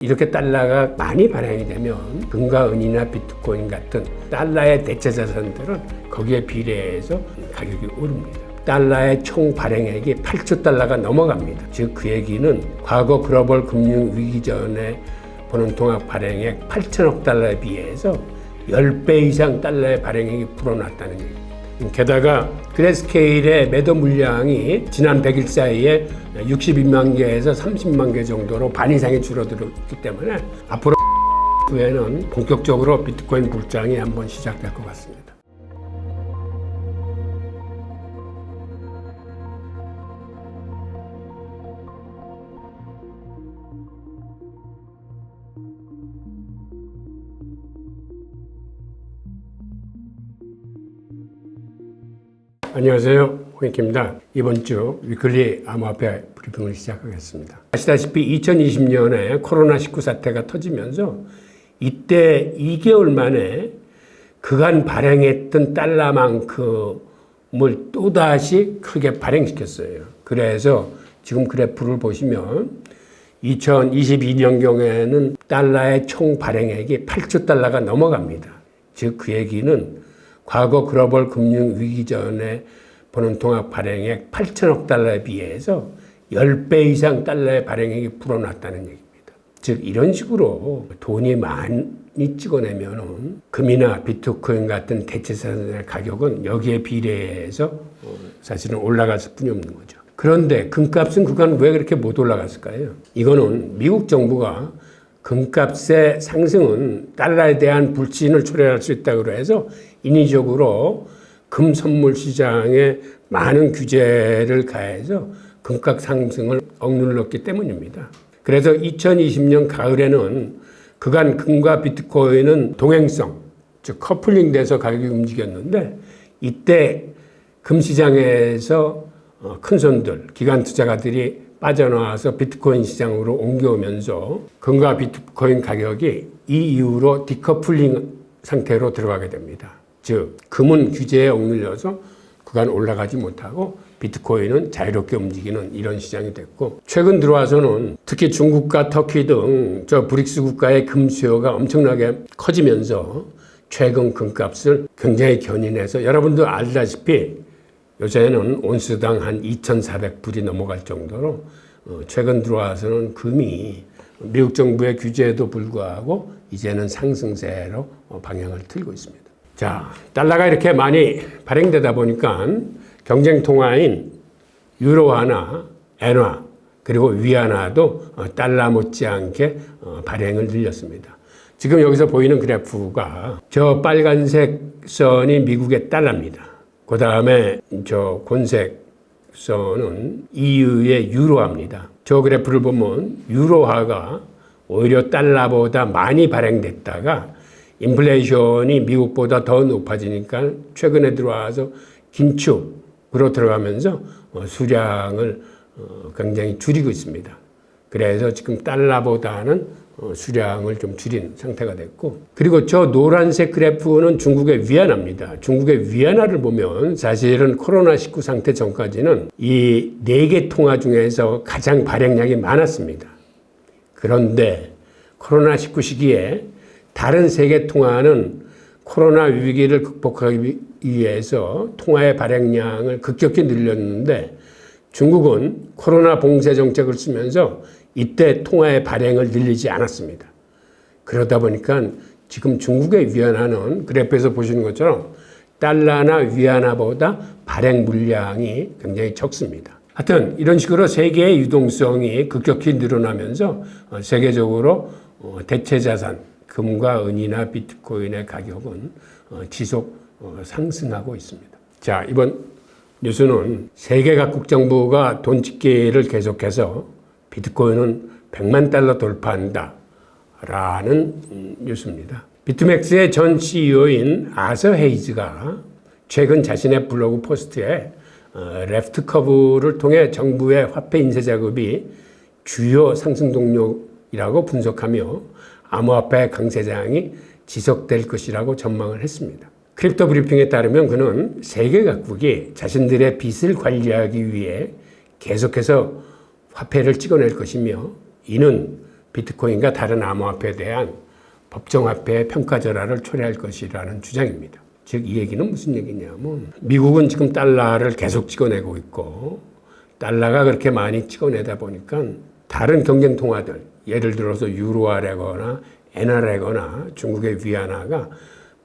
이렇게 달러가 많이 발행이 되면 금과 은이나 비트코인 같은 달러의 대체 자산들은 거기에 비례해서 가격이 오릅니다. 달러의 총 발행액이 8조 달러가 넘어갑니다. 즉 그 얘기는 과거 글로벌 금융 위기 전에 보는 통합 발행액 8천억 달러에 비해서 10배 이상 달러의 발행액이 불어났다는 얘기입니다. 게다가 그레스케일의 매도 물량이 지난 100일 사이에 62만 개에서 30만 개 정도로 반 이상이 줄어들었기 때문에 앞으로 후에는 본격적으로 비트코인 불장이 한번 시작될 것 같습니다. 안녕하세요, 홍익기입니다. 이번 주 위클리 암호화폐 브리핑을 시작하겠습니다. 아시다시피 2020년에 코로나19 사태가 터지면서 이때 2개월 만에 그간 발행했던 달러만큼을 또다시 크게 발행시켰어요. 그래서 지금 그래프를 보시면 2022년경에는 달러의 총 발행액이 8조 달러가 넘어갑니다. 즉 그 얘기는 과거 글로벌 금융 위기 전에 보는 통합 발행액 8천억 달러에 비해서 10배 이상 달러의 발행액이 불어났다는 얘기입니다. 즉 이런 식으로 돈이 많이 찍어내면 금이나 비트코인 같은 대체자산의 가격은 여기에 비례해서 사실은 올라갔을 뿐이 없는 거죠. 그런데 금값은 그간 왜 그렇게 못 올라갔을까요? 이거는 미국 정부가 금값의 상승은 달러에 대한 불신을 초래할 수 있다고 해서 인위적으로 금 선물 시장에 많은 규제를 가해서 금값 상승을 억눌렀기 때문입니다. 그래서 2020년 가을에는 그간 금과 비트코인은 동행성, 즉 커플링 돼서 가격이 움직였는데 이때 금 시장에서 큰 손들, 기관 투자가들이 빠져나와서 비트코인 시장으로 옮겨오면서 금과 비트코인 가격이 이 이후로 디커플링 상태로 들어가게 됩니다. 즉 금은 규제에 억눌려서 그간 올라가지 못하고 비트코인은 자유롭게 움직이는 이런 시장이 됐고, 최근 들어와서는 특히 중국과 터키 등 저 브릭스 국가의 금 수요가 엄청나게 커지면서 최근 금값을 굉장히 견인해서 여러분도 알다시피 요새는 온스당 한 2,400불이 넘어갈 정도로 최근 들어와서는 금이 미국 정부의 규제에도 불구하고 이제는 상승세로 방향을 틀고 있습니다. 자, 달러가 이렇게 많이 발행되다 보니까 경쟁 통화인 유로화나 엔화 그리고 위안화도 달러 못지않게 발행을 늘렸습니다. 지금 여기서 보이는 그래프가 저 빨간색 선이 미국의 달러입니다. 그 다음에 저 곤색 선은 EU의 유로화입니다. 저 그래프를 보면 유로화가 오히려 달러보다 많이 발행됐다가 인플레이션이 미국보다 더 높아지니까 최근에 들어와서 긴축으로 들어가면서 수량을 굉장히 줄이고 있습니다. 그래서 지금 달러보다는 수량을 좀 줄인 상태가 됐고, 그리고 저 노란색 그래프는 중국의 위안화입니다. 중국의 위안화를 보면 사실은 코로나19 상태 전까지는 이 4개 통화 중에서 가장 발행량이 많았습니다. 그런데 코로나19 시기에 다른 3개 통화는 코로나 위기를 극복하기 위해서 통화의 발행량을 급격히 늘렸는데 중국은 코로나 봉쇄 정책을 쓰면서 이때 통화의 발행을 늘리지 않았습니다. 그러다 보니까 지금 중국의 위안화는 그래프에서 보시는 것처럼 달러나 위안화보다 발행 물량이 굉장히 적습니다. 하여튼 이런 식으로 세계의 유동성이 급격히 늘어나면서 세계적으로 대체자산, 금과 은이나 비트코인의 가격은 지속 상승하고 있습니다. 자, 이번 뉴스는 세계 각국 정부가 돈 찍기를 계속해서 비트코인은 100만 달러 돌파한다 라는 뉴스입니다. 비트맥스의 전 CEO인 아서 헤이즈가 최근 자신의 블로그 포스트에 레프트 커브를 통해 정부의 화폐 인쇄 작업이 주요 상승 동력이라고 분석하며 암호화폐 강세장이 지속될 것이라고 전망을 했습니다. 크립토 브리핑에 따르면 그는 세계 각국이 자신들의 빚을 관리하기 위해 계속해서 화폐를 찍어낼 것이며 이는 비트코인과 다른 암호화폐에 대한 법정화폐의 평가절하를 초래할 것이라는 주장입니다. 즉 이 얘기는 무슨 얘기냐면 미국은 지금 달러를 계속 찍어내고 있고 달러가 그렇게 많이 찍어내다 보니까 다른 경쟁 통화들 예를 들어서 유로화라거나 엔화라거나 중국의 위안화가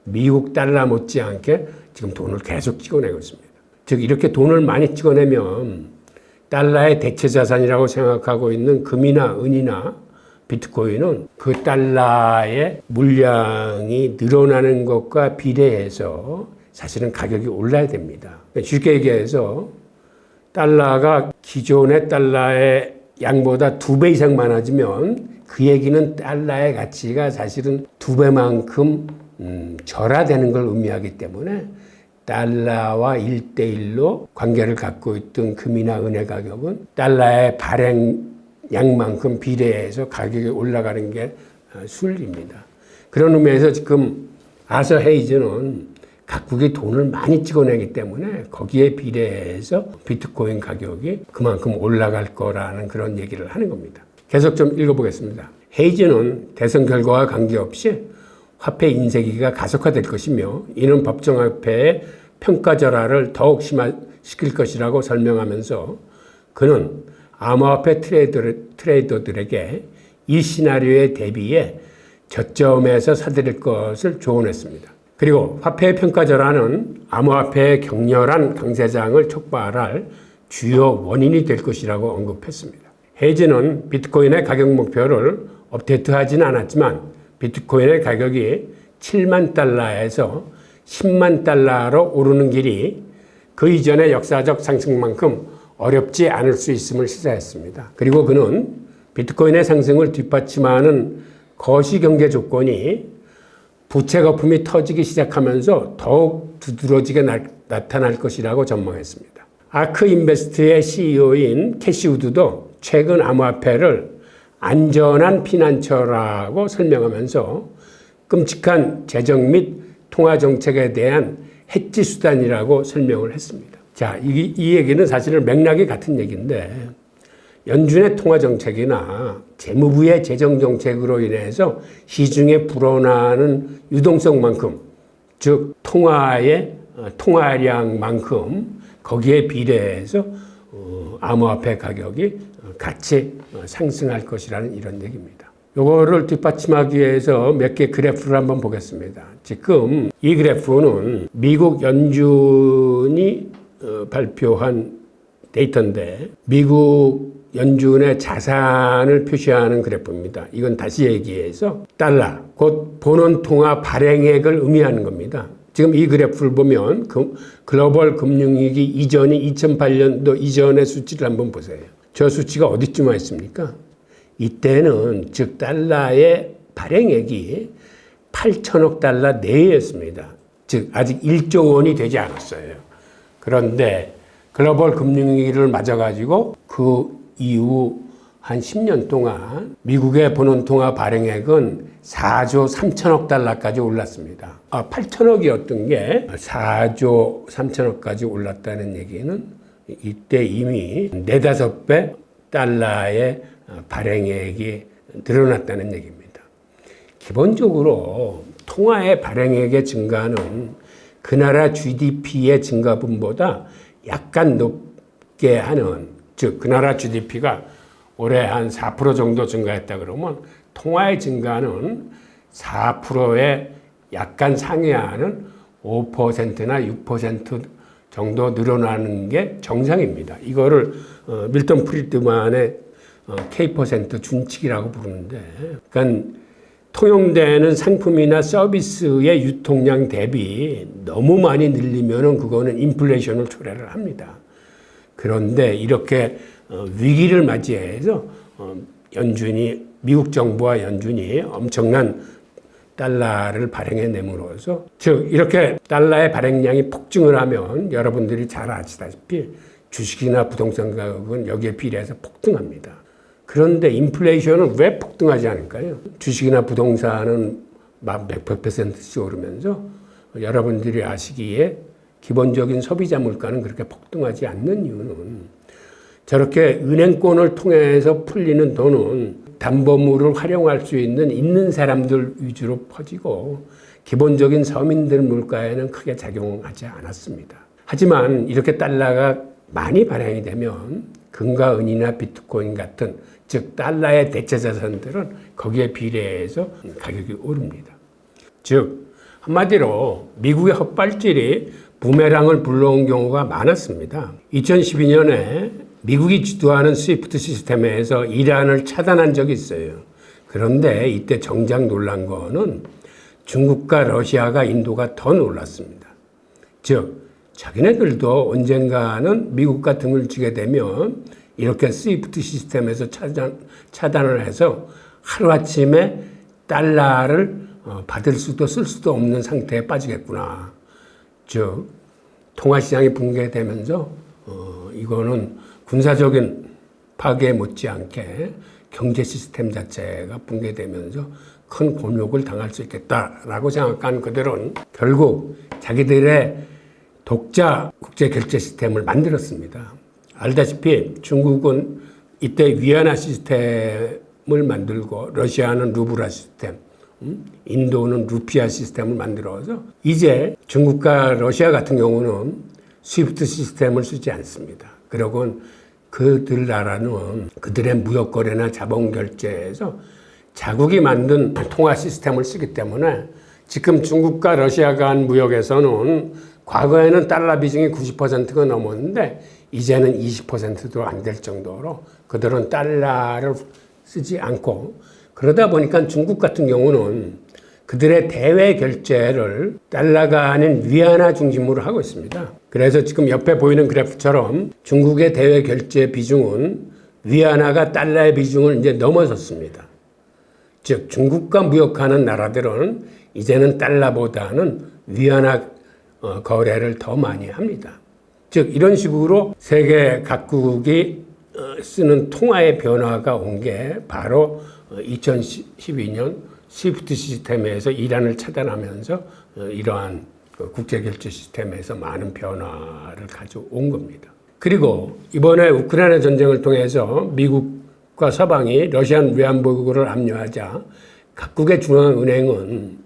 미국 달러 못지않게 지금 돈을 계속 찍어내고 있습니다. 즉 이렇게 돈을 많이 찍어내면 달러의 대체 자산이라고 생각하고 있는 금이나 은이나 비트코인은 그 달러의 물량이 늘어나는 것과 비례해서 사실은 가격이 올라야 됩니다. 쉽게 얘기해서 달러가 기존의 달러의 양보다 2배 이상 많아지면 그 얘기는 달러의 가치가 사실은 2배만큼 절하되는 걸 의미하기 때문에 달러와 1대1로 관계를 갖고 있던 금이나 은의 가격은 달러의 발행량만큼 비례해서 가격이 올라가는 게 순리입니다. 그런 의미에서 지금 아서 헤이즈는 각국이 돈을 많이 찍어내기 때문에 거기에 비례해서 비트코인 가격이 그만큼 올라갈 거라는 그런 얘기를 하는 겁니다. 계속 좀 읽어보겠습니다. 헤이즈는 대선 결과와 관계없이 화폐 인쇄기가 가속화될 것이며 이는 법정화폐의 평가절하를 더욱 심화시킬 것이라고 설명하면서 그는 암호화폐 트레이더들에게 이 시나리오에 대비해 저점에서 사들일 것을 조언했습니다. 그리고 화폐의 평가절하는 암호화폐의 격렬한 강세장을 촉발할 주요 원인이 될 것이라고 언급했습니다. 헤이즈는 비트코인의 가격 목표를 업데이트하지는 않았지만 비트코인의 가격이 7만 달러에서 10만 달러로 오르는 길이 그 이전의 역사적 상승만큼 어렵지 않을 수 있음을 시사했습니다. 그리고 그는 비트코인의 상승을 뒷받침하는 거시경제 조건이 부채 거품이 터지기 시작하면서 더욱 두드러지게 나타날 것이라고 전망했습니다. 아크 인베스트의 CEO인 캐시 우드도 최근 암호화폐를 안전한 피난처라고 설명하면서 끔찍한 재정 및 통화 정책에 대한 해지 수단이라고 설명을 했습니다. 자, 이 얘기는 사실은 맥락이 같은 얘기인데 연준의 통화 정책이나 재무부의 재정 정책으로 인해서 시중에 불어나는 유동성만큼, 즉 통화의 통화량만큼 거기에 비례해서 암호화폐 가격이 같이 상승할 것이라는 이런 얘기입니다. 이거를 뒷받침하기 위해서 몇 개 그래프를 한번 보겠습니다. 지금 이 그래프는 미국 연준이 발표한 데이터인데 미국 연준의 자산을 표시하는 그래프입니다. 이건 다시 얘기해서 달러, 곧 본원통화 발행액을 의미하는 겁니다. 지금 이 그래프를 보면 글로벌 금융위기 이전이 2008년도 이전의 수치를 한번 보세요. 저 수치가 어디쯤 와 있습니까? 이때는 즉 달러의 발행액이 8천억 달러 내외였습니다. 즉 아직 1조 원이 되지 않았어요. 그런데 글로벌 금융위기를 맞아가지고 그 이후 한 10년 동안 미국의 본원통화 발행액은 4조 3천억 달러까지 올랐습니다. 8천억이었던 게 4조 3천억까지 올랐다는 얘기는 이때 이미 4-5배 달러의 발행액이 늘어났다는 얘기입니다. 기본적으로 통화의 발행액의 증가는 그 나라 GDP의 증가분보다 약간 높게 하는, 즉 그 나라 GDP가 올해 한 4% 정도 증가했다 그러면 통화의 증가는 4%에 약간 상회하는 5%나 6% 정도 늘어나는 게 정상입니다. 이거를 밀턴 프리드만의 K% 준칙이라고 부르는데, 그러니까 통용되는 상품이나 서비스의 유통량 대비 너무 많이 늘리면은 그거는 인플레이션을 초래를 합니다. 그런데 이렇게 위기를 맞이해서 미국 정부와 연준이 엄청난 달러를 발행해 내므로써, 즉 이렇게 달러의 발행량이 폭증을 하면 여러분들이 잘 아시다시피 주식이나 부동산 가격은 여기에 비례해서 폭등합니다. 그런데 인플레이션은 왜 폭등하지 않을까요? 주식이나 부동산은 막 몇백 %씩 오르면서 여러분들이 아시기에 기본적인 소비자 물가는 그렇게 폭등하지 않는 이유는 저렇게 은행권을 통해서 풀리는 돈은 담보물을 활용할 수 있는 사람들 위주로 퍼지고 기본적인 서민들 물가에는 크게 작용하지 않았습니다. 하지만 이렇게 달러가 많이 발행이 되면 금과 은이나 비트코인 같은 즉 달러의 대체 자산들은 거기에 비례해서 가격이 오릅니다. 즉 한마디로 미국의 헛발질이 부메랑을 불러온 경우가 많았습니다. 2012년에 미국이 주도하는 스위프트 시스템에서 이란을 차단한 적이 있어요. 그런데 이때 정작 놀란 거는 중국과 러시아가 인도가 더 놀랐습니다. 즉 자기네들도 언젠가는 미국과 등을 쥐게 되면 이렇게 스위프트 시스템에서 차단을 해서 하루아침에 달러를 받을 수도 쓸 수도 없는 상태에 빠지겠구나. 즉 통화시장이 붕괴되면서 이거는 군사적인 파괴 못지않게 경제 시스템 자체가 붕괴되면서 큰 곤욕을 당할 수 있겠다라고 생각한 그들은 결국 자기들의 독자 국제 결제 시스템을 만들었습니다. 알다시피 중국은 이때 위안화 시스템을 만들고 러시아는 루블화 시스템, 인도는 루피아 시스템을 만들어서 이제 중국과 러시아 같은 경우는 스위프트 시스템을 쓰지 않습니다. 그리고 그들 나라는 그들의 무역 거래나 자본 결제에서 자국이 만든 통화 시스템을 쓰기 때문에 지금 중국과 러시아가 한 무역에서는 과거에는 달러 비중이 90%가 넘었는데 이제는 20%도 안 될 정도로 그들은 달러를 쓰지 않고 그러다 보니까 중국 같은 경우는 그들의 대외 결제를 달러가 아닌 위안화 중심으로 하고 있습니다. 그래서 지금 옆에 보이는 그래프처럼 중국의 대외 결제 비중은 위안화가 달러의 비중을 이제 넘어섰습니다. 즉 중국과 무역하는 나라들은 이제는 달러보다는 위안화 거래를 더 많이 합니다. 즉 이런 식으로 세계 각국이 쓰는 통화의 변화가 온 게 바로 2012년 스위프트 시스템에서 이란을 차단하면서 이러한 국제결제 시스템에서 많은 변화를 가져온 겁니다. 그리고 이번에 우크라이나 전쟁을 통해서 미국과 서방이 러시안 위안부를 압류하자 각국의 중앙은행은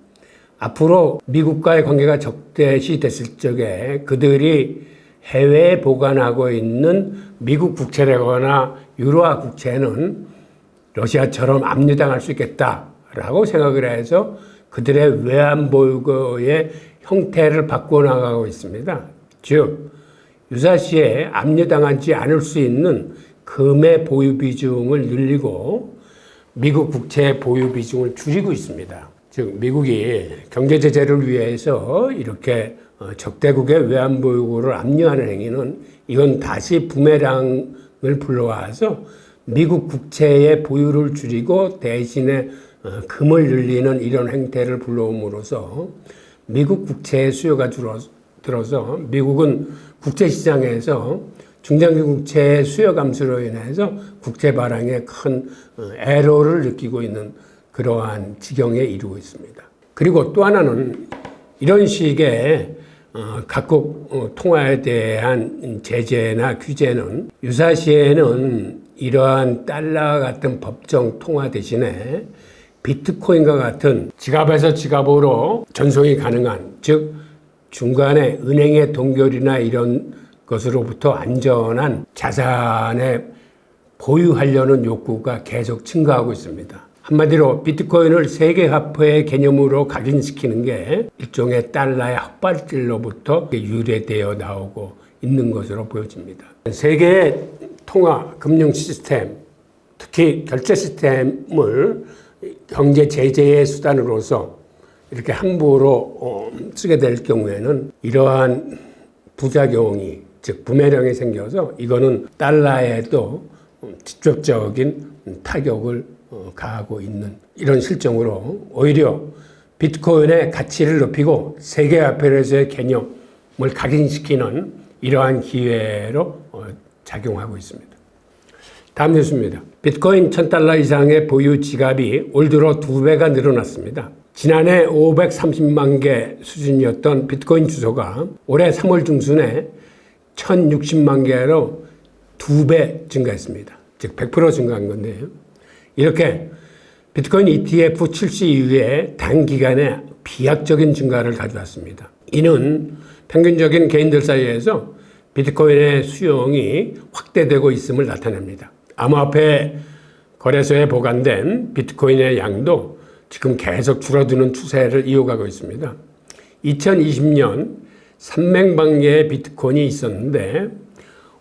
앞으로 미국과의 관계가 적대시 됐을 적에 그들이 해외에 보관하고 있는 미국 국채라거나 유로화 국채는 러시아처럼 압류당할 수 있겠다라고 생각을 해서 그들의 외환보유고의 형태를 바꿔나가고 있습니다. 즉 유사시에 압류당하지 않을 수 있는 금의 보유 비중을 늘리고 미국 국채의 보유 비중을 줄이고 있습니다. 즉 미국이 경제 제재를 위해서 이렇게 적대국의 외환보유고를 압류하는 행위는 이건 다시 부메랑을 불러와서 미국 국채의 보유를 줄이고 대신에 금을 늘리는 이런 행태를 불러옴으로써 미국 국채의 수요가 줄어들어서 미국은 국제시장에서 중장기 국채의 수요 감소로 인해서 국채 발행에 큰 애로를 느끼고 있는 그러한 지경에 이르고 있습니다. 그리고 또 하나는 이런 식의 각국 통화에 대한 제재나 규제는 유사시에는 이러한 달러 같은 법정 통화 대신에 비트코인과 같은 지갑에서 지갑으로 전송이 가능한 즉 중간에 은행의 동결이나 이런 것으로부터 안전한 자산에 보유하려는 욕구가 계속 증가하고 있습니다. 한마디로 비트코인을 세계화폐의 개념으로 각인시키는 게 일종의 달러의 헛발질로부터 유래되어 나오고 있는 것으로 보여집니다. 세계의 통화, 금융 시스템, 특히 결제 시스템을 경제 제재의 수단으로서 이렇게 함부로 쓰게 될 경우에는 이러한 부작용이 즉 부메랑이 생겨서 이거는 달러에도 직접적인 타격을 가하고 있는 이런 실정으로 오히려 비트코인의 가치를 높이고 세계화폐로서의 개념을 각인시키는 이러한 기회로 작용하고 있습니다. 다음 뉴스입니다. 비트코인 1000달러 이상의 보유 지갑이 올 들어 2배가 늘어났습니다. 지난해 530만 개 수준이었던 비트코인 주소가 올해 3월 중순에 1060만 개로 2배 증가했습니다. 즉 100% 증가한 건데요. 이렇게 비트코인 ETF 출시 이후에 단기간에 비약적인 증가를 가져왔습니다. 이는 평균적인 개인들 사이에서 비트코인의 수용이 확대되고 있음을 나타냅니다. 암호화폐 거래소에 보관된 비트코인의 양도 지금 계속 줄어드는 추세를 이어가고 있습니다. 2020년 300만 개의 비트코인이 있었는데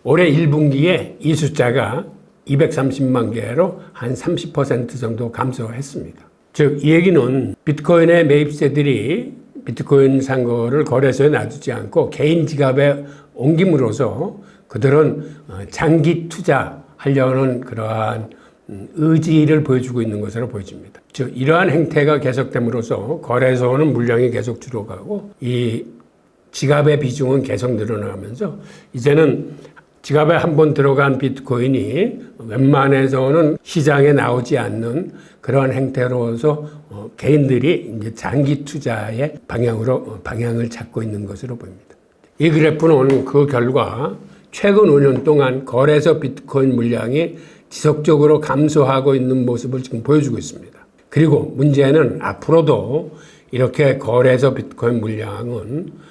올해 1분기에 이 숫자가 230만 개로 한 30% 정도 감소했습니다. 즉, 이 얘기는 비트코인의 매입세들이 비트코인 산 거를 거래소에 놔두지 않고 개인 지갑에 옮김으로써 그들은 장기 투자하려는 그러한 의지를 보여주고 있는 것으로 보여집니다. 즉, 이러한 행태가 계속됨으로써 거래소는 물량이 계속 줄어가고 이 지갑의 비중은 계속 늘어나면서 이제는 지갑에 한번 들어간 비트코인이 웬만해서는 시장에 나오지 않는 그러한 행태로서 개인들이 이제 장기 투자의 방향을 잡고 있는 것으로 보입니다. 이 그래프는 그 결과 최근 5년 동안 거래소 비트코인 물량이 지속적으로 감소하고 있는 모습을 지금 보여주고 있습니다. 그리고 문제는 앞으로도 이렇게 거래소 비트코인 물량은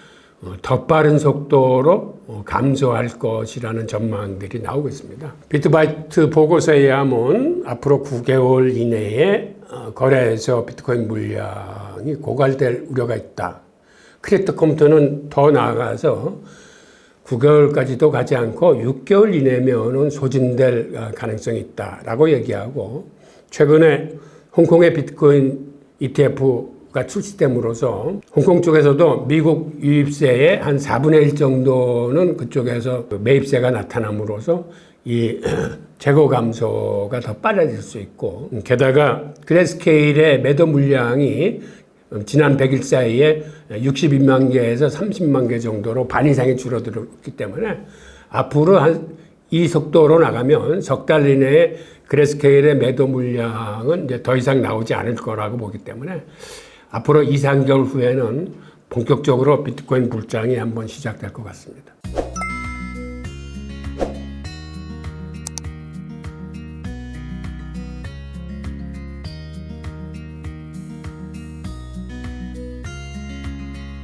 더 빠른 속도로 감소할 것이라는 전망들이 나오고 있습니다. 비트바이트 보고서에 의하면 앞으로 9개월 이내에 거래소 비트코인 물량이 고갈될 우려가 있다. 크립토 컴퓨터는 더 나아가서 9개월까지도 가지 않고 6개월 이내면은 소진될 가능성이 있다라고 얘기하고, 최근에 홍콩의 비트코인 ETF가 출시됨으로써 홍콩 쪽에서도 미국 유입세의 한 4분의 1 정도는 그쪽에서 매입세가 나타남으로써 이 재고 감소가 더 빨라질 수 있고, 게다가 그레스케일의 매도 물량이 지난 100일 사이에 62만 개에서 30만 개 정도로 반 이상이 줄어들었기 때문에 앞으로 이 속도로 나가면 석 달 이내에 그레스케일의 매도 물량은 이제 더 이상 나오지 않을 거라고 보기 때문에 앞으로 2, 3개월 후에는 본격적으로 비트코인 불장이 한번 시작될 것 같습니다.